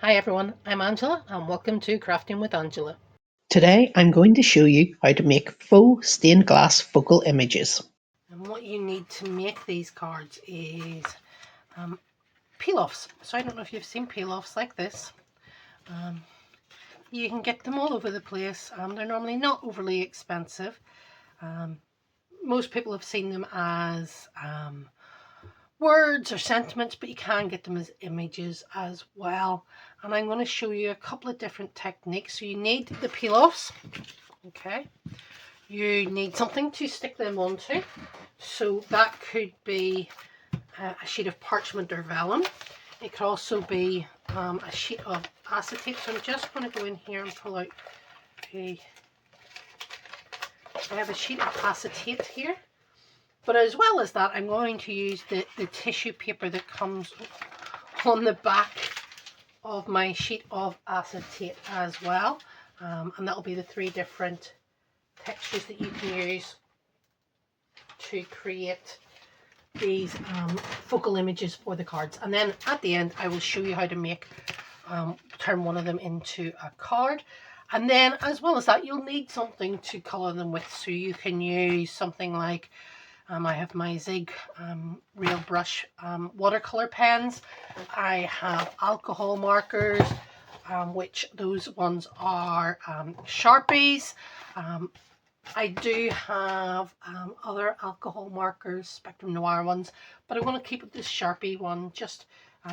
Hi everyone, I'm Angela and welcome to Crafting with Angela. Today I'm going to show you how to make faux stained glass focal images. And what you need to make these cards is peel-offs. So I don't know if you've seen peel-offs like this. You can get them all over the place. They're normally not overly expensive. Most people have seen them as words or sentiments, but you can get them as images as well. And I'm going to show you a couple of different techniques. So you need the peel-offs, okay? You need something to stick them onto. So that could be a sheet of parchment or vellum. It could also be a sheet of acetate. So I'm just going to go in here and pull out I have a sheet of acetate here. But as well as that, I'm going to use the tissue paper that comes on the back of my sheet of acetate as well. And that'll be the three different textures that you can use to create these focal images for the cards. And then at the end I will show you how to make turn one of them into a card. And then as well as that, you'll need something to color them with. So you can use something like I have my Zig real brush watercolor pens. I have alcohol markers, which those ones are Sharpies. I do have other alcohol markers, Spectrum Noir ones, but I want to keep it this Sharpie one just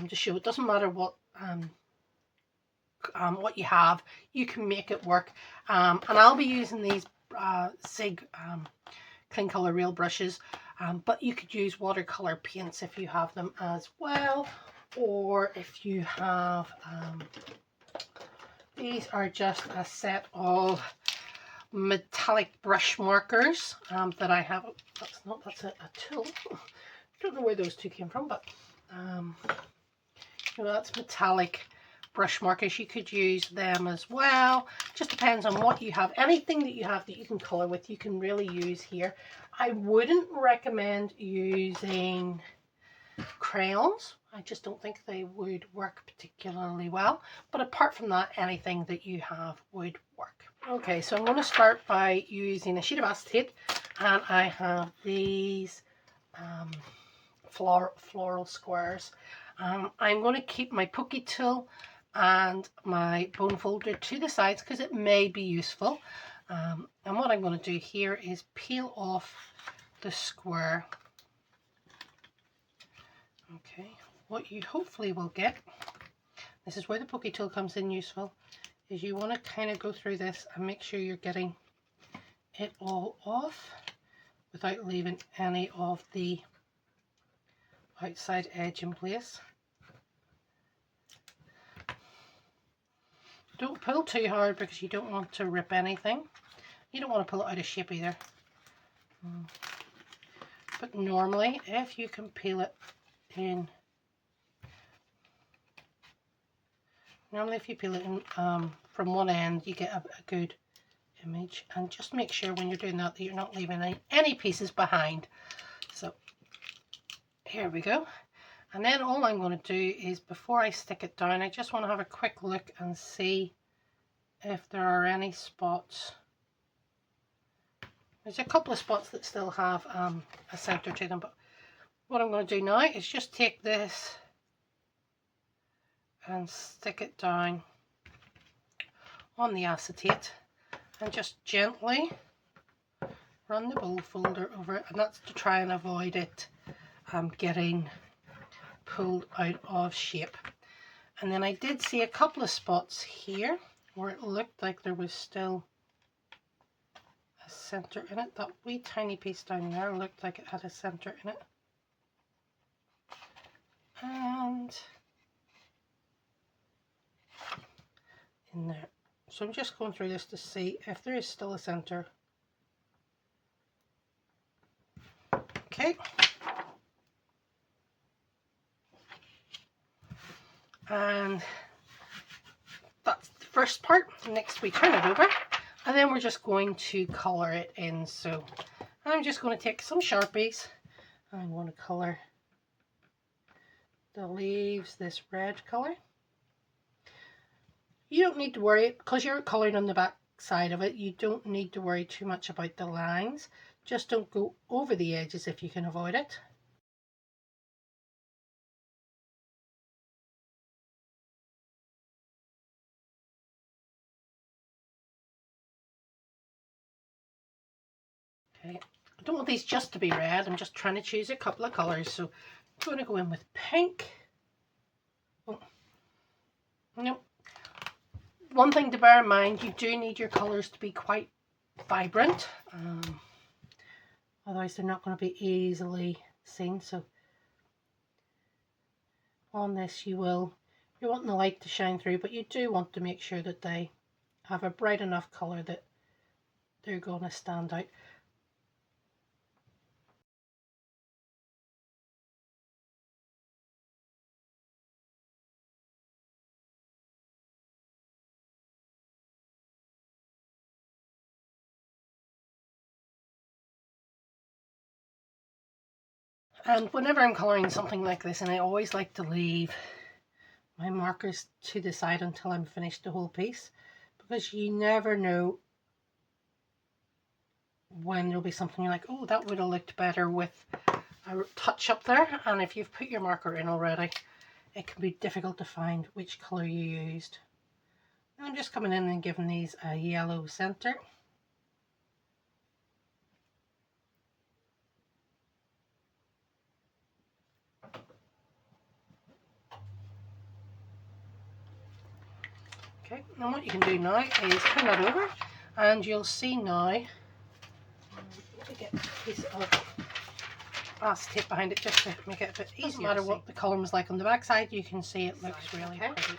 to show it doesn't matter what you have, you can make it work. And I'll be using these Zig clean color real brushes, but you could use watercolor paints if you have them as well, or if you have these are just a set of metallic brush markers that I have. That's a tool. I don't know where those two came from, but that's metallic brush markers. You could use them as well. Just depends on what you have. Anything that you have that you can color with, you can really use here. I wouldn't recommend using crayons. I just don't think they would work particularly well. But apart from that, anything that you have would work. Okay, so I'm going to start by using a sheet of acetate, and I have these floral squares. I'm going to keep my pokey tool and my bone folder to the sides because it may be useful. And what I'm going to do here is peel off the square. Okay, what you hopefully will get, this is where the pokey tool comes in useful, is you want to kind of go through this and make sure you're getting it all off without leaving any of the outside edge in place. Don't pull too hard because you don't want to rip anything. You don't want to pull it out of shape either. But normally, if you can peel it in, from one end, you get a good image. And just make sure when you're doing that you're not leaving any pieces behind. So here we go. And then all I'm going to do is, before I stick it down, I just want to have a quick look and see if there are any spots. There's a couple of spots that still have a center to them, but what I'm going to do now is just take this and stick it down on the acetate and just gently run the bowl folder over it, and that's to try and avoid it getting pulled out of shape. And then I did see a couple of spots here where it looked like there was still a center in it. That wee tiny piece down there looked like it had a center in it. And in there. So I'm just going through this to see if there is still a center. Okay. And that's the first part. Next we turn it over, and then we're just going to color it in. So I'm just going to take some Sharpies. I'm going to color the leaves this red color. You don't need to worry, because you're colouring on the back side of it, you don't need to worry too much about the lines. Just don't go over the edges if you can avoid it. Okay, I don't want these just to be red, I'm just trying to choose a couple of colours, so I'm going to go in with pink. Oh, no. One thing to bear in mind, you do need your colours to be quite vibrant, otherwise they're not going to be easily seen. So on this you're wanting the light to shine through, but you do want to make sure that they have a bright enough colour that they're going to stand out. And whenever I'm colouring something like this, and I always like to leave my markers to the side until I'm finished the whole piece, because you never know when there'll be something you're like, oh, that would have looked better with a touch up there. And if you've put your marker in already, it can be difficult to find which colour you used. And I'm just coming in and giving these a yellow centre. Okay, and what you can do now is turn that over, and you'll see now, let me get a piece of acetate behind it just to make it a bit easier. No matter what the colour was like on the back side, you can see it looks really pretty.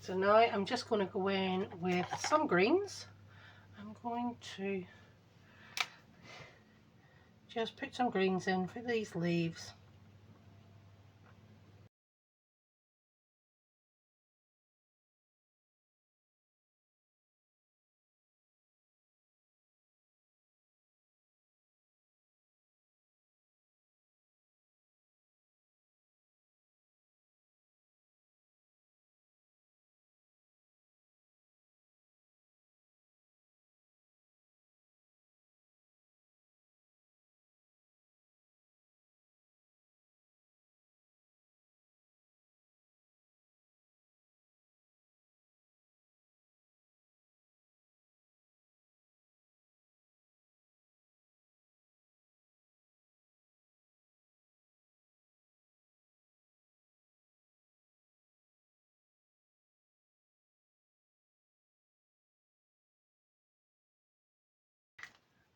So now I'm just going to go in with some greens. I'm going to just put some greens in for these leaves.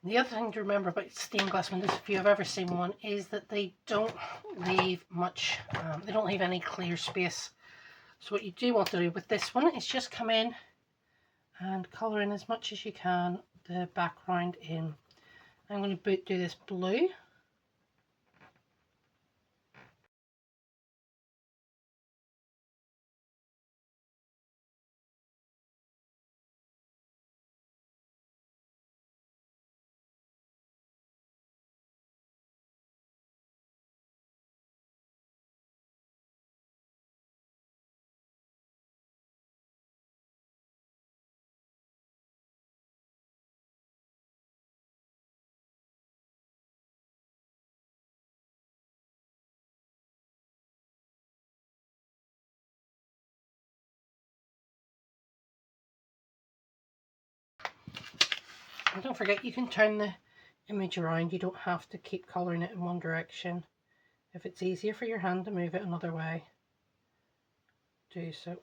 The other thing to remember about stained glass windows, if you've ever seen one, is that they don't leave much, they don't leave any clear space. So what you do want to do with this one is just come in and colour in as much as you can the background in. I'm going to do this blue. And don't forget, you can turn the image around. You don't have to keep colouring it in one direction. If it's easier for your hand to move it another way, do so.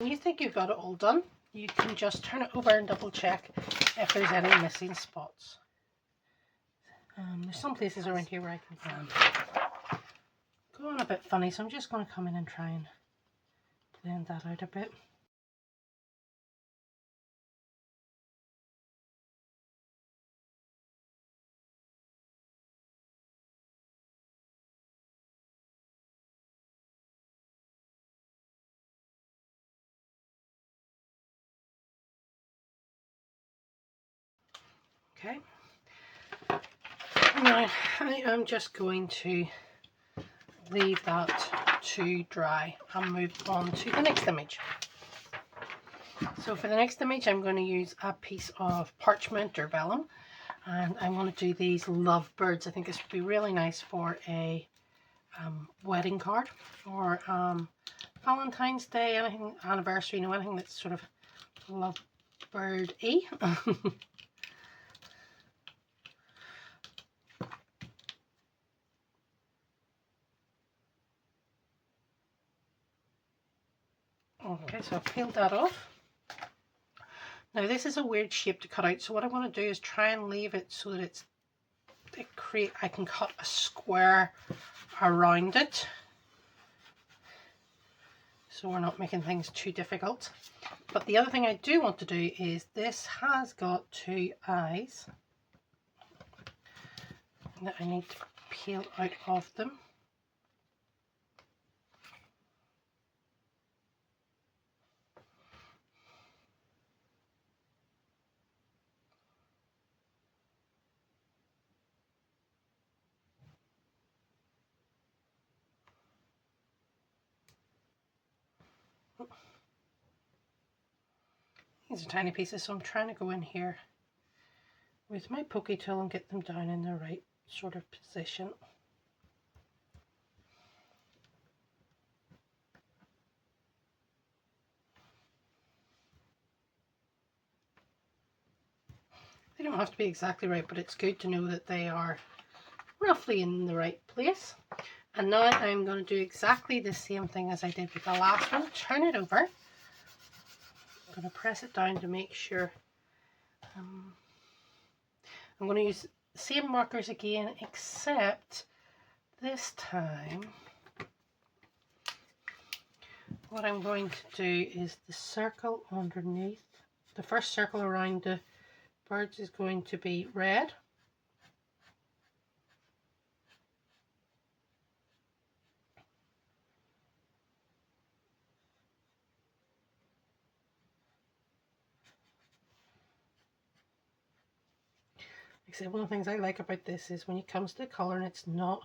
When you think you've got it all done, you can just turn it over and double check if there's any missing spots. There's some places around here where I can go on a bit funny, so I'm just going to come in and try and blend that out a bit. Okay, now I am just going to leave that to dry and move on to the next image. So for the next image I'm going to use a piece of parchment or vellum, and I'm going to do these lovebirds. I think this would be really nice for a wedding card or Valentine's Day, anything, anniversary, you know, anything that's sort of lovebird-y. Okay, so I've peeled that off. Now this is a weird shape to cut out, so what I want to do is try and leave it so that I can cut a square around it, so we're not making things too difficult. But the other thing I do want to do is this has got two eyes that I need to peel out of them. These are tiny pieces, so I'm trying to go in here with my pokey tool and get them down in the right sort of position. They don't have to be exactly right, but it's good to know that they are roughly in the right place. And now I'm going to do exactly the same thing as I did with the last one. Turn it over. I'm going to press it down to make sure. I'm going to use the same markers again, except this time what I'm going to do is the circle underneath. The first circle around the birds is going to be red. Like I said, one of the things I like about this is when it comes to colouring, it's not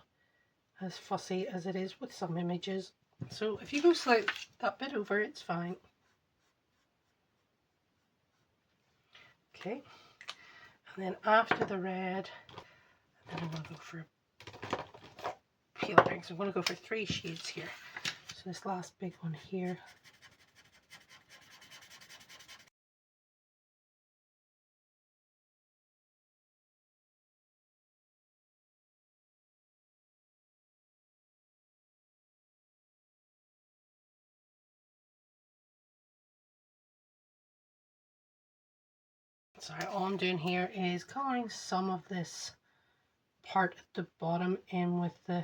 as fussy as it is with some images. So if you go slightly that bit over, it's fine. Okay, and then after the red, then I'm going to go for peel pink. So I'm going to go for 3 shades here. So this last big one here. So all I'm doing here is colouring some of this part at the bottom in with the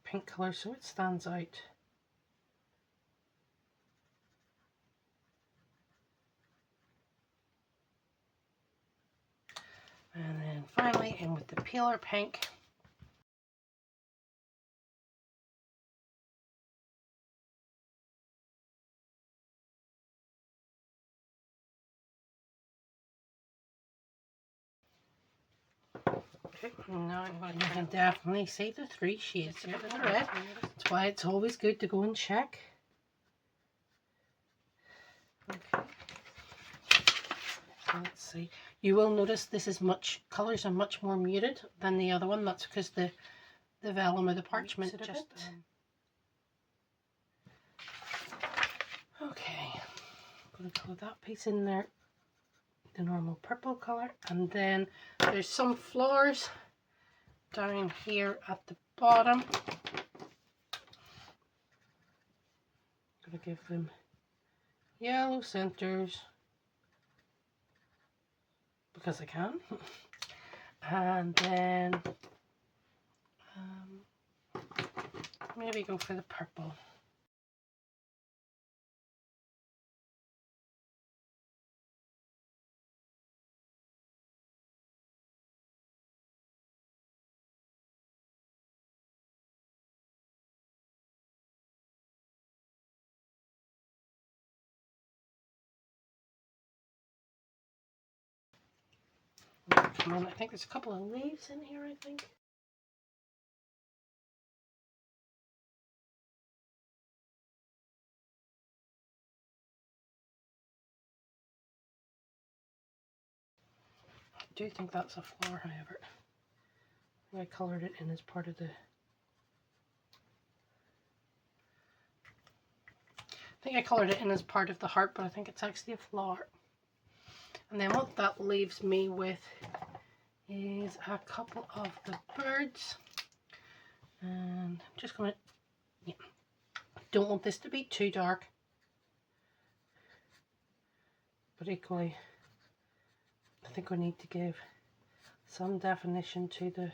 pink colour so it stands out. And then finally in with the paler pink. Okay, now you can definitely see the 3 shades here of the red. That's why it's always good to go and check. Okay. Let's see. You will notice this is colours are much more muted than the other one. That's because the vellum or the parchment just. Okay, I'm going to colour that piece in there, the normal purple colour, and then there's some flowers down here at the bottom. Gotta give them yellow centers because I can. And then maybe go for the purple. Come on, I think there's a couple of leaves in here, I think. I do think that's a flower, however. I coloured it in as part of the... I think I coloured it in as part of the heart, but I think it's actually a flower. And then what that leaves me with is a couple of the birds. And I'm just going to... Yeah, don't want this to be too dark. But equally, I think we need to give some definition to the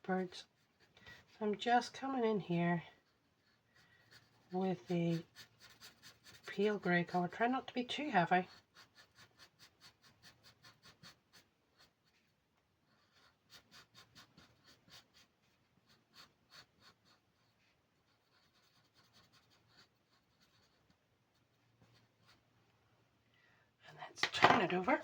birds. So I'm just coming in here with a pale grey colour. Try not to be too heavy. And let's turn it over.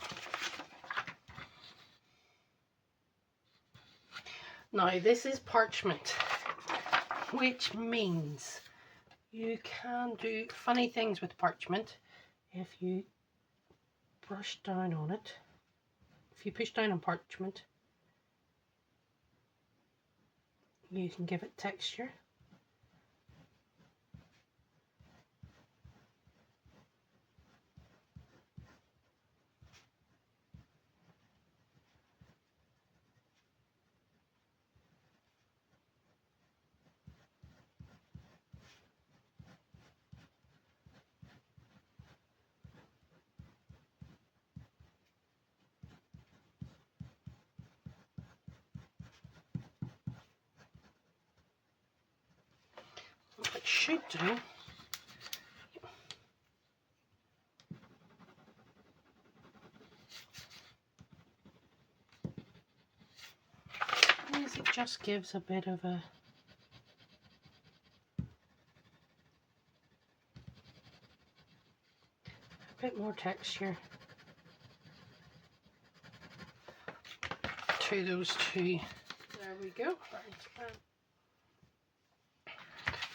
Now this is parchment, which means you can do funny things with parchment if you brush down on it. If you push down on parchment, you can give it texture. What it should do is it just gives a bit of a bit more texture to those two. There we go.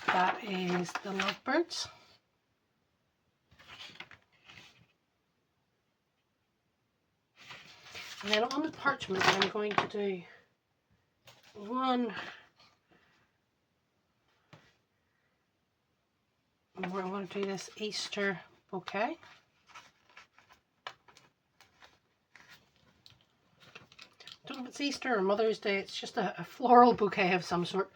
That is the lovebirds. And then on the parchment I'm going to do one more. I'm going to do this Easter bouquet. I don't know if it's Easter or Mother's Day, it's just a floral bouquet of some sort.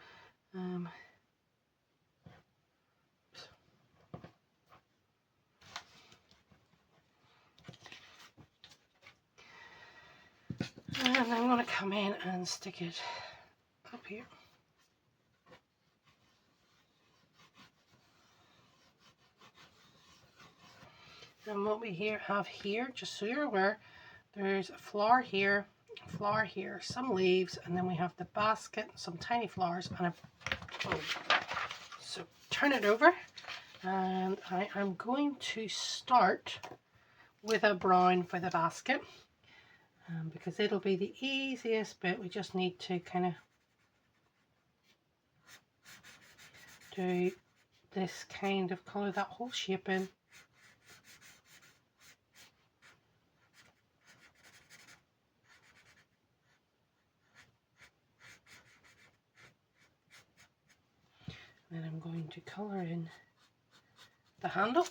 And I'm going to come in and stick it up here. And what we have here, just so you're aware, there's a flower here, some leaves, and then we have the basket, some tiny flowers, and a bow. So turn it over, and I am going to start with a brown for the basket, because it'll be the easiest bit. We just need to kind of do this kind of colour, that whole shape in. Then I'm going to colour in the handle.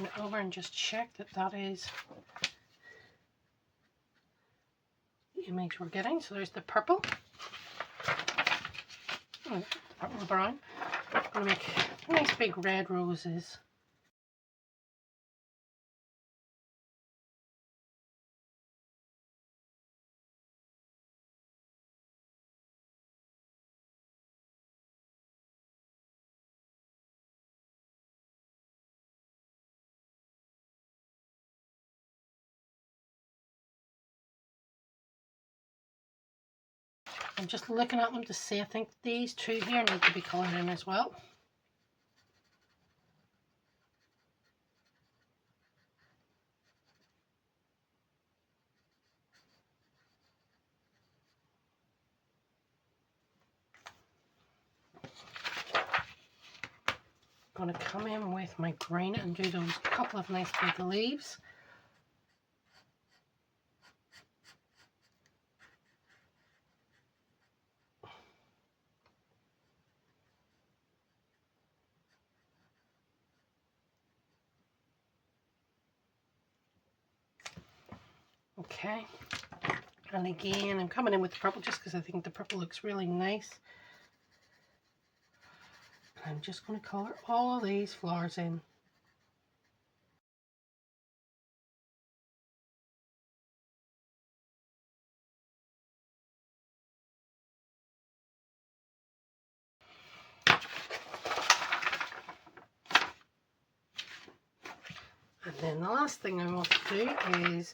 turn it over and just check that that is the image we're getting. So there's the purple. Oh, the purple and brown. I'm going to make nice big red roses. I'm just looking at them to see, I think these two here need to be coloured in as well. I'm going to come in with my green and do those couple of nice big leaves. Okay, and again I'm coming in with the purple just because I think the purple looks really nice. I'm just going to colour all of these flowers in. And then the last thing I want to do is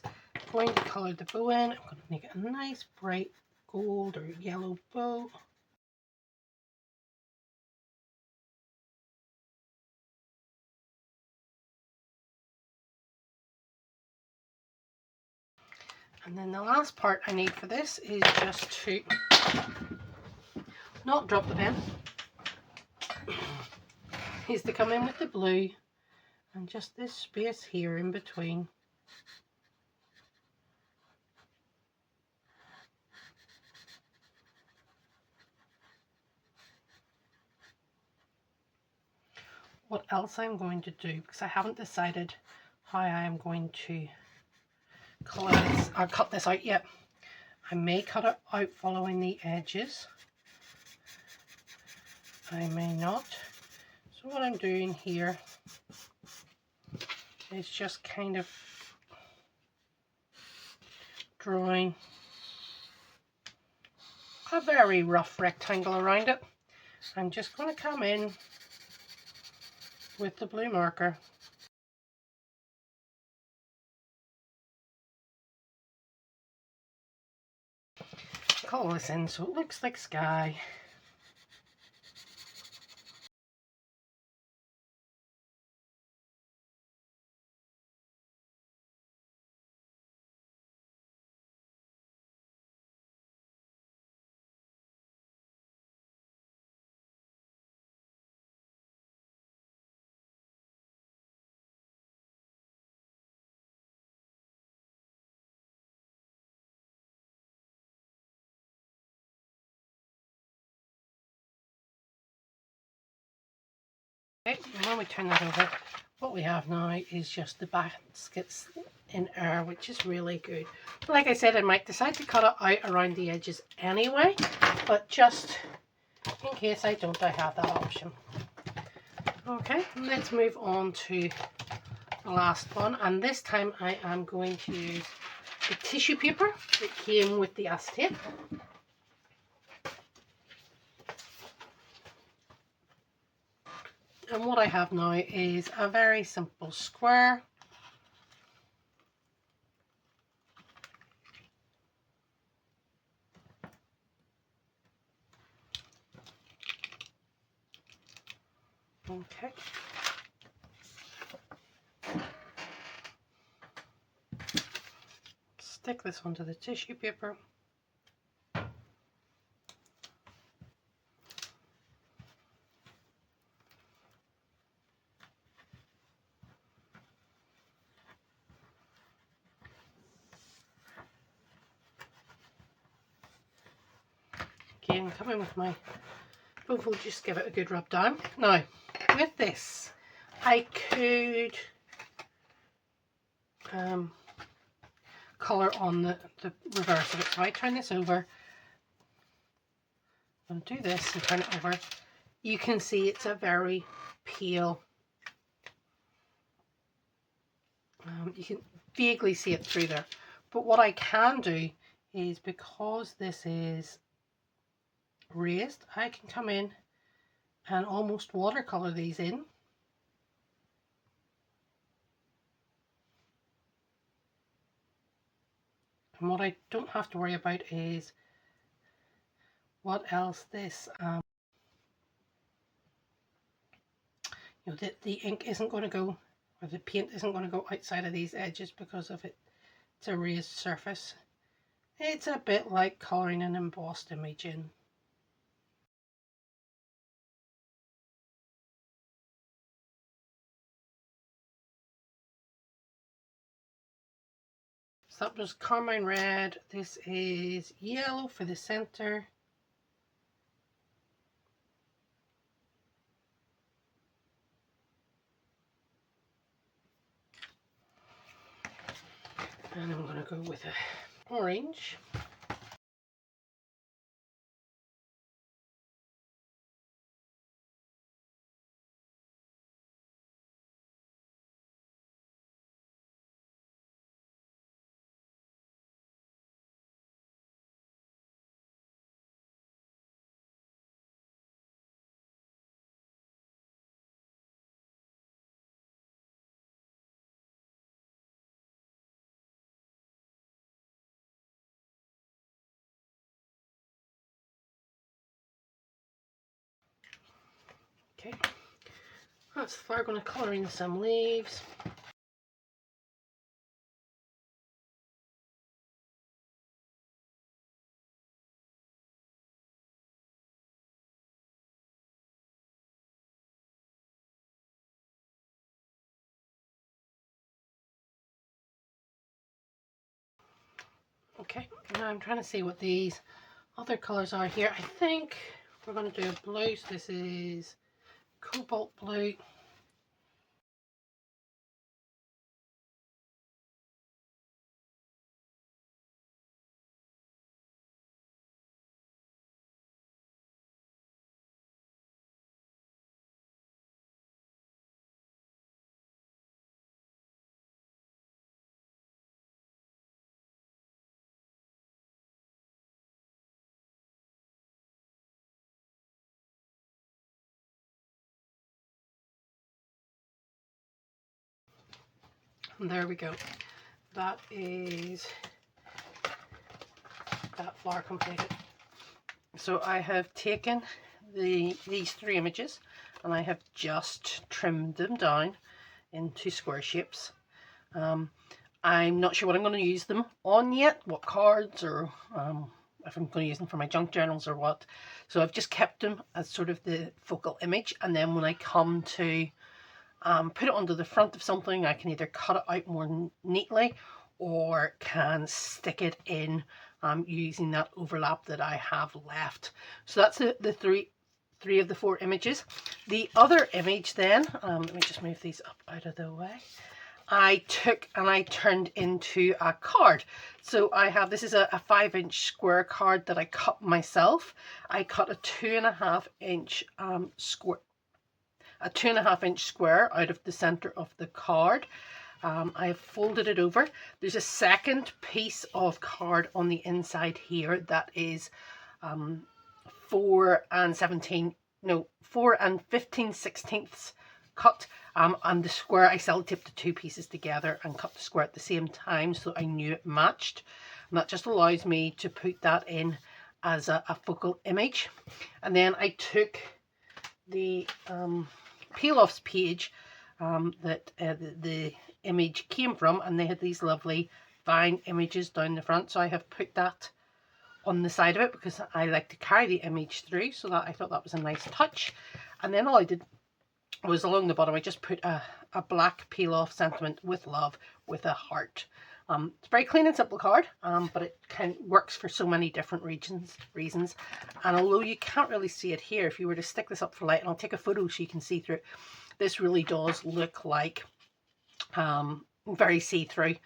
going to colour the bow in. I'm going to make it a nice bright gold or yellow bow. And then the last part I need for this is just to not drop the pen, is to come in with the blue and just this space here in between. What else I'm going to do, because I haven't decided how I am going to colour this or cut this out yet. I may cut it out following the edges. I may not. So what I'm doing here is just kind of drawing a very rough rectangle around it. I'm just going to come in with the blue marker . Colour this in so it looks like sky. Okay, and when we turn that over, what we have now is just the baskets in air, which is really good. Like I said, I might decide to cut it out around the edges anyway, but just in case I don't, I have that option. Okay, let's move on to the last one, and this time I am going to use the tissue paper that came with the acetate. And what I have now is a very simple square. Okay. Stick this onto the tissue paper. Again, come in with my both will just give it a good rub down. Now, with this, I could colour on the reverse of it. So I turn this over, and do this and turn it over. You can see it's a very pale, you can vaguely see it through there. But what I can do is, because this is raised, I can come in and almost watercolour these in. And what I don't have to worry about is what else this, you know, the ink isn't going to go, or the paint isn't going to go outside of these edges because of it's a raised surface. It's a bit like colouring an embossed image in. So that was carmine red. This is yellow for the centre. And I'm going to go with a orange. Okay, that's the flower. Going to colour in some leaves. Okay, now I'm trying to see what these other colours are here. I think we're going to do a blue. So this is cobalt blue. And there we go. That is that flower completed. So I have taken these three images and I have just trimmed them down into square shapes. I'm not sure what I'm going to use them on yet, what cards, or if I'm going to use them for my junk journals or what. So I've just kept them as sort of the focal image, and then when I come to put it onto the front of something, I can either cut it out more neatly or can stick it in using that overlap that I have left. So that's the three of the four images. The other image then, let me just move these up out of the way, I took and I turned into a card. So I have, this is a 5-inch square card that I cut myself. I cut a 2.5 inch square, a 2.5 inch square out of the center of the card. I have folded it over. There's a second piece of card on the inside here that is 4 and 15/16 cut, and the square I sellotaped the two pieces together and cut the square at the same time, so I knew it matched, and that just allows me to put that in as a focal image. And then I took the peel-offs page that the image came from, and they had these lovely vine images down the front, so I have put that on the side of it because I like to carry the image through, so that I thought that was a nice touch. And then all I did was along the bottom I just put a black peel-off sentiment with love with a heart. It's a very clean and simple card, but it works for so many different reasons. And although you can't really see it here, if you were to stick this up for light, and I'll take a photo so you can see through it, this really does look like very see-through.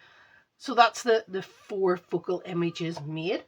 So that's the 4 focal images made.